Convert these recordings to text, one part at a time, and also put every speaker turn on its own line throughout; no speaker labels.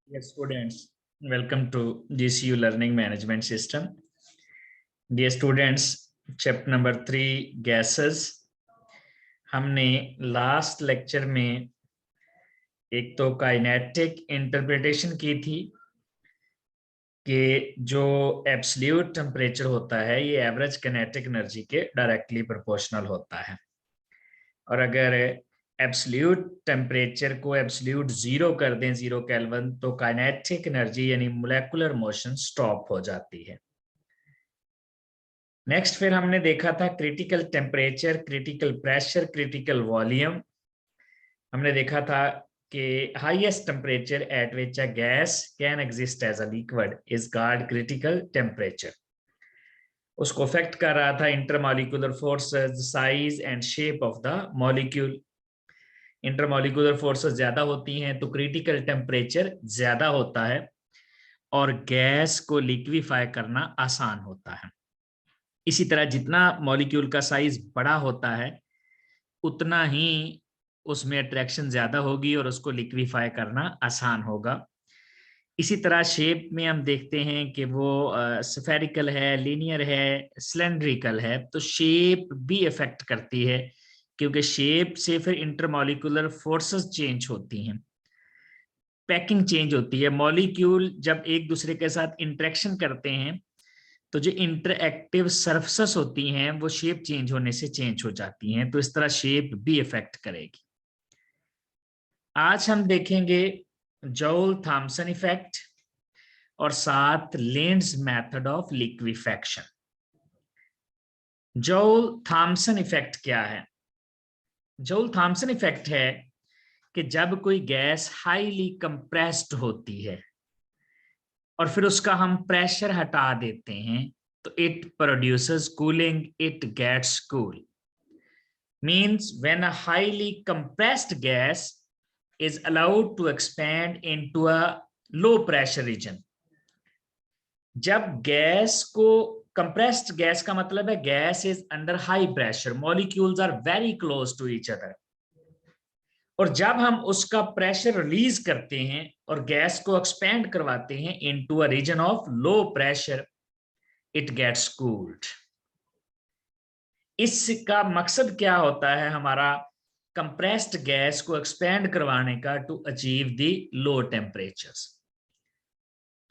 Dear students, welcome to GCU Learning Management System. Dear students, chapter number 3 gases. हमने last lecture में एक तो kinetic interpretation की थी कि जो एब्सोल्यूट टेम्परेचर होता है ये एवरेज काइनेटिक एनर्जी के डायरेक्टली प्रोपोर्शनल होता है, और अगर एब्सोल्यूट टेम्परेचर को एब्सोल्यूट जीरो कर दें, 0 केल्विन, तो काइनेटिक एनर्जी यानी मोलेकुलर मोशन स्टॉप हो जाती है। नेक्स्ट फिर हमने देखा था critical temperature, critical pressure, critical volume. हमने देखा था कि highest temperature at which a gas can exist as a liquid is called critical temperature. उसको अफेक्ट कर रहा था intermolecular forces, size and shape of the molecule. Intermolecular forces ज्यादा होती हैं तो क्रिटिकल टेम्परेचर ज्यादा होता है और गैस को लिक्विफाई करना आसान होता है। इसी तरह जितना मॉलिक्यूल का साइज बड़ा होता है उतना ही उसमें अट्रैक्शन ज्यादा होगी और उसको लिक्विफाई करना आसान होगा। इसी तरह शेप में हम देखते हैं कि वो स्फेरिकल है, लीनियर है, सिलेंड्रिकल है, तो शेप भी इफेक्ट करती है क्योंकि शेप से फिर इंटरमॉलिक्यूलर फोर्सेस चेंज होती हैं, पैकिंग चेंज होती है। मॉलिक्यूल जब एक दूसरे के साथ इंटरेक्शन करते हैं तो जो इंटरएक्टिव सरफेसेस होती हैं वो शेप चेंज होने से चेंज हो जाती हैं, तो इस तरह शेप भी इफेक्ट करेगी। आज हम देखेंगे जॉल थॉमसन इफेक्ट और साथ Linde's method of liquefaction. Joule Thomson effect क्या है? जॉल थॉमसन इफेक्ट है कि जब कोई गैस हाईली कंप्रेस्ड होती है और फिर उसका हम प्रेशर हटा देते हैं तो it produces cooling, it gets cool. Means when a highly compressed gas is allowed to expand into a low pressure region। जब गैस को, कंप्रेस्ड गैस का मतलब है gas is under high pressure, molecules are very close to each other, और जब हम उसका pressure release करते हैं और गैस को एक्सपेंड करवाते हैं into a region of low pressure, it gets cooled. इसका मकसद क्या होता है हमारा कंप्रेस्ड गैस को एक्सपेंड करवाने का, to achieve the low temperatures.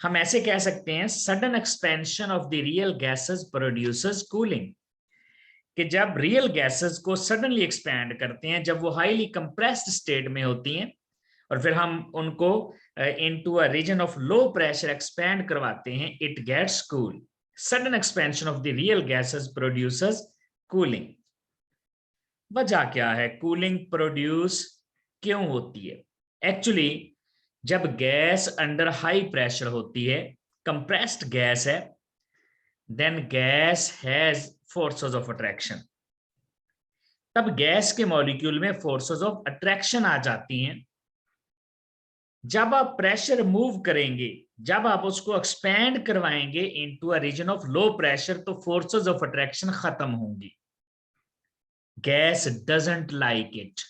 हम ऐसे कह सकते हैं sudden expansion of the real gases produces cooling, कि जब रियल गैसेस को सडनली एक्सपैंड करते हैं, जब वो हाईली कंप्रेस्ड स्टेट में होती हैं और फिर हम उनको into a region of low pressure expand करवाते हैं, it gets cool. Sudden expansion of the real gases produces cooling. वजह क्या है, कूलिंग प्रोड्यूस क्यों होती है? एक्चुअली जब गैस अंडर हाई प्रेशर होती है, कंप्रेस्ड गैस है, then gas has forces of attraction. तब गैस के मॉलिक्यूल में फोर्सेस ऑफ अट्रैक्शन आ जाती हैं। जब आप प्रेशर मूव करेंगे, जब आप उसको एक्सपैंड करवाएंगे into a region of low pressure, तो फोर्सेस ऑफ अट्रैक्शन खत्म होंगी। Gas doesn't like it,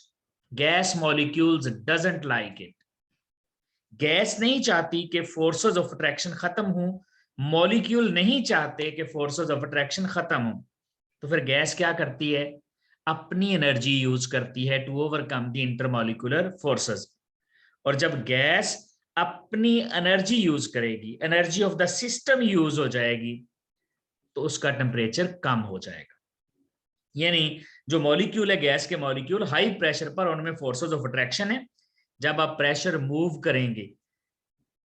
gas molecules doesn't like it. Gas नहीं चाहती कि फोर्सेस ऑफ अट्रैक्शन खत्म हो, मॉलिक्यूल नहीं चाहते कि फोर्सेस ऑफ अट्रैक्शन खत्म हो, तो फिर गैस क्या करती है, अपनी एनर्जी यूज करती है to overcome the intermolecular forces. और जब गैस अपनी एनर्जी यूज करेगी, energy of the system use हो जाएगी, तो उसका टेम्परेचर कम हो जाएगा। यानी जो मॉलिक्यूल है, गैस के मॉलिक्यूल हाई प्रेशर पर, उनमें फोर्सेस ऑफ अट्रैक्शन है। जब आप प्रेशर मूव करेंगे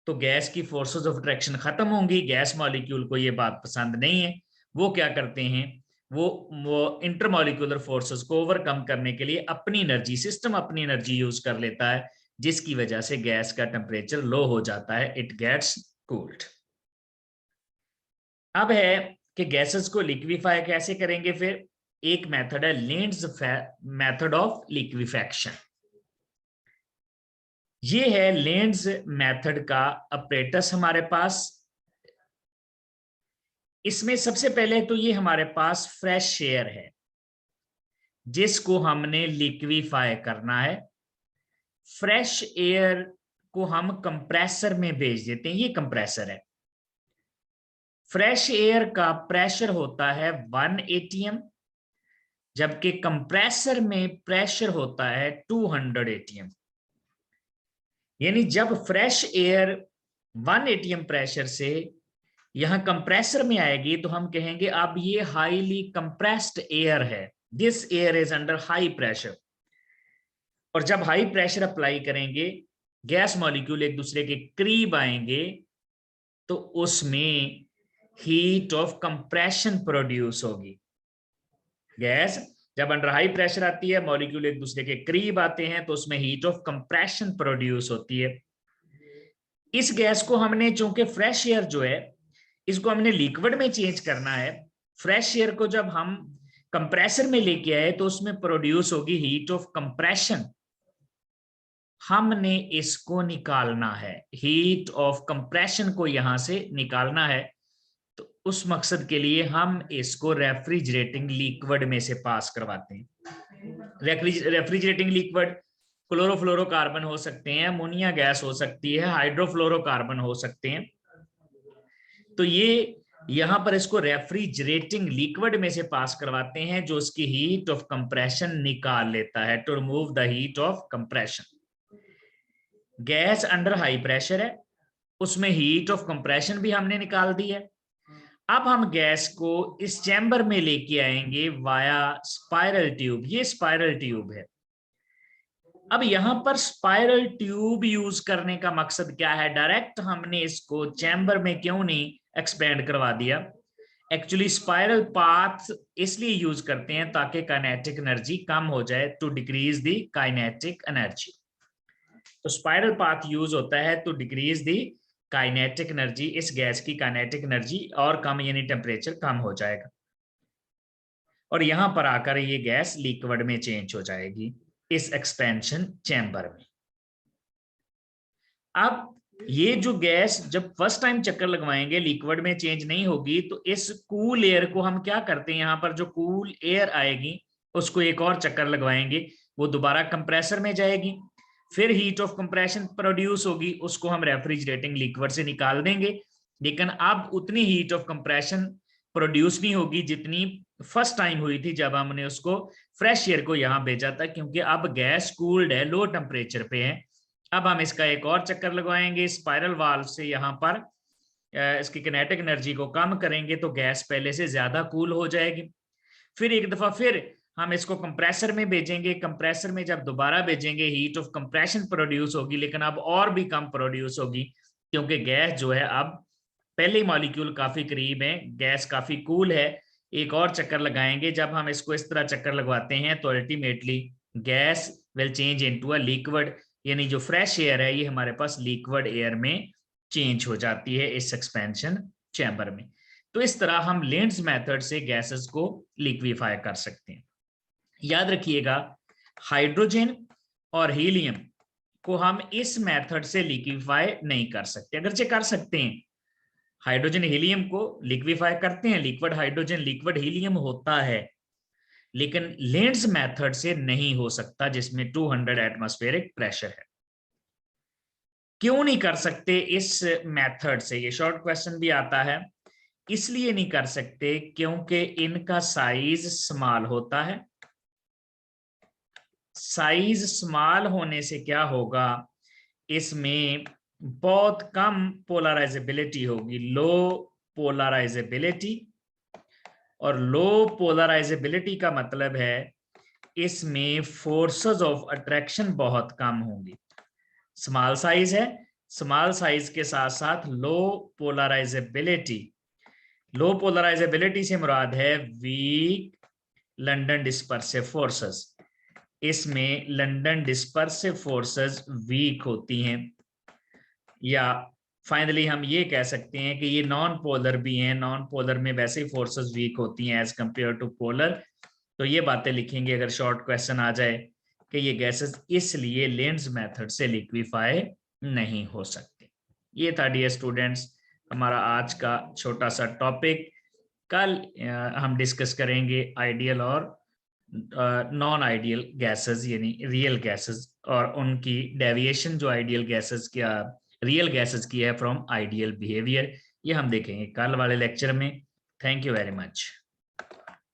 तो गैस की फोर्सेस ऑफ अट्रैक्शन खत्म होंगी। गैस मॉलिक्यूल को ये बात पसंद नहीं है, वो क्या करते हैं, वो इंटरमॉलिक्यूलर फोर्सेस को ओवरकम करने के लिए अपनी एनर्जी, सिस्टम अपनी एनर्जी यूज कर लेता है, जिसकी वजह से गैस का टेम्परेचर लो हो जाता है, इट गेट्स कूल्ड। अब है कि गैसेस को लिक्विफाई कैसे करेंगे। फिर एक मेथड है लेंड्स मेथड ऑफ लिक्विफैक्शन। ये है लेंड्स मेथड का अपरेटस हमारे पास। इसमें सबसे पहले तो ये हमारे पास फ्रेश एयर है जिसको हमने लिक्विफाई करना है। फ्रेश एयर को हम कंप्रेसर में भेज देते हैं, ये कंप्रेसर है। फ्रेश एयर का प्रेशर होता है 1 atm, जबकि कंप्रेसर में प्रेशर होता है 200 atm। यानी जब फ्रेश एयर 1 atm प्रेशर से यहां कंप्रेसर में आएगी तो हम कहेंगे अब ये हाईली कंप्रेस्ड एयर है, this air is under high pressure. और जब हाई प्रेशर अप्लाई करेंगे, गैस मॉलिक्यूल एक दूसरे के करीब आएंगे, तो उसमें हीट ऑफ कंप्रेशन प्रोड्यूस होगी। गैस जब अंडर हाई प्रेशर आती है, मॉलिक्यूल एक दूसरे के करीब आते हैं, तो उसमें हीट ऑफ कंप्रेशन प्रोड्यूस होती है। इस गैस को हमने, चूंकि फ्रेश एयर जो है इसको हमने लिक्विड में चेंज करना है, फ्रेश एयर को जब हम कंप्रेसर में लेके आए तो उसमें प्रोड्यूस होगी हीट ऑफ कंप्रेशन। हमने इसको निकालना है, हीट ऑफ कंप्रेशन को यहां से निकालना है। तो उस मकसद के लिए हम इसको रेफ्रिजरेटिंग लिक्विड में से पास करवाते हैं। रेफ्रिजरेटिंग लिक्विड क्लोरोफ्लोरोकार्बन हो सकते हैं, अमोनिया गैस हो सकती है, हाइड्रोफ्लोरोकार्बन हो सकते हैं। तो ये यहां पर इसको रेफ्रिजरेटिंग लिक्विड में से पास करवाते हैं, जो उसकी हीट ऑफ कंप्रेशन निकाल लेता है, to remove the heat of compression. Gas under high pressure है, उसमें हीट ऑफ कंप्रेशन भी हमने निकाल दी है। अब हम गैस को इस चैम्बर में लेके आएंगे वाया स्पाइरल ट्यूब। ये स्पाइरल ट्यूब है। अब यहां पर स्पाइरल ट्यूब यूज करने का मकसद क्या है? डायरेक्ट हमने इसको चैम्बर में क्यों नहीं एक्सपेंड करवा दिया? एक्चुअली स्पाइरल पाथ इसलिए यूज करते हैं ताकि काइनेटिक एनर्जी कम हो जाए, to decrease the kinetic energy. तो स्पाइरल पाथ यूज होता है to decrease the kinetic energy. इस गैस की काइनेटिक एनर्जी और कम, यानी टेम्परेचर कम हो जाएगा, और यहां पर आकर ये गैस लिक्विड में चेंज हो जाएगी इस एक्सपेंशन चैम्बर में। अब ये जो गैस जब फर्स्ट टाइम चक्कर लगवाएंगे लिक्विड में चेंज नहीं होगी, तो इस कूल एयर को हम क्या करते हैं, यहां पर जो कूल एयर आएगी उसको एक और चक्कर लगवाएंगे, वो दोबारा कंप्रेसर में जाएगी, फिर हीट ऑफ कंप्रेशन प्रोड्यूस होगी, उसको हम रेफ्रिजरेटिंग लिक्विड से निकाल देंगे। लेकिन अब उतनी हीट ऑफ कंप्रेशन प्रोड्यूस नहीं होगी जितनी फर्स्ट टाइम हुई थी जब हमने उसको फ्रेश एयर को यहां भेजा था, क्योंकि अब गैस कूल्ड है, लो टेम्परेचर पे है। अब हम इसका एक और चक्कर लगवाएंगे स्पाइरल वाल्व से, यहां पर इसकी किनेटिक एनर्जी को कम करेंगे तो गैस पहले से ज्यादा कूल हो जाएगी। फिर एक दफा फिर हम इसको कंप्रेसर में भेजेंगे, कंप्रेसर में जब दोबारा भेजेंगे हीट ऑफ कंप्रेशन प्रोड्यूस होगी, लेकिन अब और भी कम प्रोड्यूस होगी, क्योंकि गैस जो है अब पहले मॉलिक्यूल काफी करीब है, गैस काफी कूल है। एक और चक्कर लगाएंगे। जब हम इसको इस तरह चक्कर लगवाते हैं तो ultimately gas will change into a liquid, यानी जो फ्रेश एयर है ये हमारे पास लिक्विड एयर में चेंज हो जाती है इस एक्सपेंशन चैम्बर में। तो इस तरह हम लेंट्ज मेथड से गैसेस को लिक्विफाई कर सकते हैं। याद रखिएगा, हाइड्रोजन और हीलियम को हम इस मेथड से लिक्विफाई नहीं कर सकते, अगरचे कर सकते हैं। हाइड्रोजन हीलियम को लिक्विफाई करते हैं, लिक्विड हाइड्रोजन लिक्विड हीलियम होता है, लेकिन लेंट्ज मेथड से नहीं हो सकता जिसमें 200 एटमॉस्फेरिक प्रेशर है। क्यों नहीं कर सकते इस मेथड से? ये शॉर्ट क्वेश्चन भी आता है। इसलिए नहीं कर सकते क्योंकि इनका साइज स्मॉल होता है। साइज स्मॉल होने से क्या होगा, इसमें बहुत कम पोलराइजेबिलिटी होगी, लो पोलराइजेबिलिटी। और लो पोलराइजेबिलिटी का मतलब है इसमें फोर्सेस ऑफ अट्रैक्शन बहुत कम होंगी। स्मॉल साइज है, स्मॉल साइज के साथ साथ लो पोलराइजेबिलिटी। लो पोलराइजेबिलिटी से मुराद है वीक लंडन डिस्पर्सिव फोर्सेस। इसमें लंडन डिस्पर्सिव फोर्सेस वीक होती हैं, या फाइनली हम ये कह सकते हैं कि ये नॉन पोलर भी हैं। नॉन पोलर में वैसे ही फोर्सेस वीक होती हैं एज कंपेयर टू पोलर। तो ये बातें लिखेंगे अगर शॉर्ट क्वेश्चन आ जाए कि ये गैसेस इसलिए लेंट्ज मेथड से लिक्विफाई नहीं हो सकते। ये था डियर स्टूडेंट्स हमारा आज का छोटा सा टॉपिक। कल हम डिस्कस करेंगे आइडियल और नॉन आइडियल गैसेस, यानी रियल गैसेस और उनकी डेविएशन जो आइडियल गैसेस की रियल गैसेस की है फ्रॉम आइडियल बिहेवियर, ये हम देखेंगे कल वाले लेक्चर में। Thank you very much.